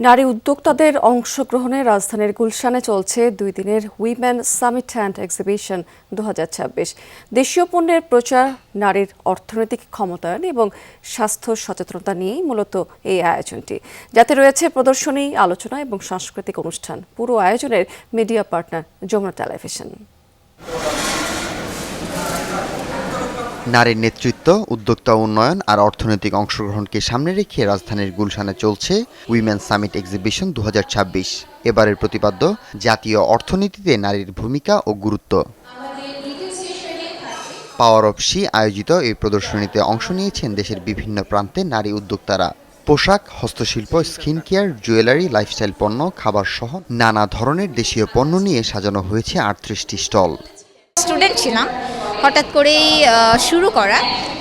নারী উদ্যোক্তাদের অংশগ্রহণে রাজধানীর গুলশানে চলছে 2 দিনের উইমেন সামিট অ্যান্ড এক্সিবিশন 2026। দেশীয় পণ্যের প্রচার, নারীর অর্থনৈতিক ক্ষমতায়ন এবং স্বাস্থ্য সচেতনতা নিয়েই মূলত এই আয়োজনটি, যাতে রয়েছে প্রদর্শনী, আলোচনা এবং সাংস্কৃতিক অনুষ্ঠান। পুরো আয়োজনের মিডিয়া পার্টনার যমুনা টেলিভিশন। নারীর নেতৃত্ব, উদ্যোক্তা উন্নয়ন আর অর্থনৈতিক অংশগ্রহণকে সামনে রেখে রাজধানীর গুলশানে চলছে উইমেন সামিট এক্সিবিশন 2026। এবারের প্রতিপাদ্য জাতীয় অর্থনীতিতে নারীর ভূমিকা ও গুরুত্ব। পাওয়ার অফ শি আয়োজিত এই প্রদর্শনীতে অংশ নিয়েছেন দেশের বিভিন্ন প্রান্তে নারী উদ্যোক্তারা। পোশাক, হস্তশিল্প, স্কিন কেয়ার, জুয়েলারি, লাইফস্টাইল পণ্য, খাবার সহ নানা ধরনের দেশীয় পণ্য নিয়ে সাজানো হয়েছে 38টি স্টল। স্টুডেন্ট ছিলাম, হঠাৎ করেই শুরু করা,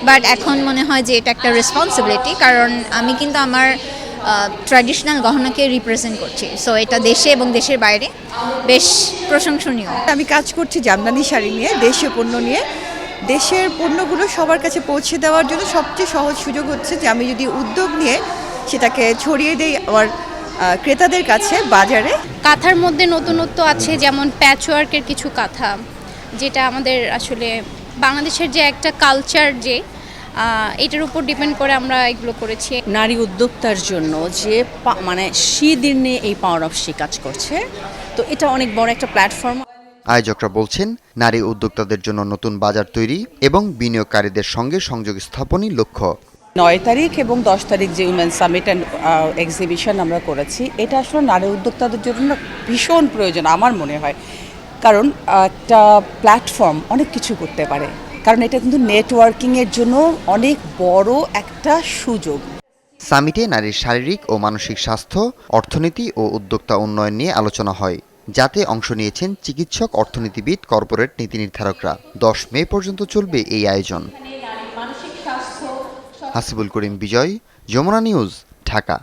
বাট এখন মনে হয় যে এটা একটা রেসপন্সিবিলিটি, কারণ আমি কিন্তু আমার ট্র্যাডিশনাল গহনাকে রিপ্রেজেন্ট করছি। সো এটা দেশে এবং দেশের বাইরে বেশ প্রশংসনীয়। আমি কাজ করছি জামদানি শাড়ি নিয়ে, দেশীয় পণ্য নিয়ে। দেশের পণ্যগুলো সবার কাছে পৌঁছে দেওয়ার জন্য সবচেয়ে সহজ সুযোগ হচ্ছে যে আমি যদি উদ্যোগ নিয়ে সেটাকে ছড়িয়ে দেই আমার ক্রেতাদের কাছে বাজারে। কাঁথার মধ্যে নতুনত্ব আছে, যেমন প্যাচওয়ার্কের কিছু কাঁথা, যেটা আমাদের আসলে বাংলাদেশের যে একটা কালচার, যে এটার উপর ডিপেন্ড করে আমরা এগুলো করেছি। নারী উদ্যোক্তার জন্য যে মানে দিনে এই পাওয়ার অফ শি কাজ করছে, তো এটা অনেক বড় একটা প্ল্যাটফর্ম। আয়োজকরা বলছেন, নারী উদ্যোক্তাদের জন্য নতুন বাজার তৈরি এবং বিনিয়োগকারীদের সঙ্গে সংযোগ স্থাপনই লক্ষ্য। 9 তারিখ এবং 10 তারিখ যে উইমেন সামিট অ্যান্ড এক্সিবিশন আমরা করেছি, এটা আসলে নারী উদ্যোক্তাদের জন্য ভীষণ প্রয়োজন আমার মনে হয়, কারণ একটা প্ল্যাটফর্ম অনেক কিছু করতে পারে, কারণ এটা কিন্তু নেটওয়ার্কিংয়ের জন্য অনেক বড় একটা সুযোগ। সামিটে নারীর শারীরিক ও মানসিক স্বাস্থ্য, অর্থনীতি ও উদ্যোক্তা উন্নয়ন নিয়ে আলোচনা হয়, যাতে অংশ নিয়েছেন চিকিৎসক, অর্থনীতিবিদ, কর্পোরেট নীতি নির্ধারকরা। 10 মে পর্যন্ত চলবে এই আয়োজন। হাসিবুল করিম বিজয়, যমুনা নিউজ, ঢাকা।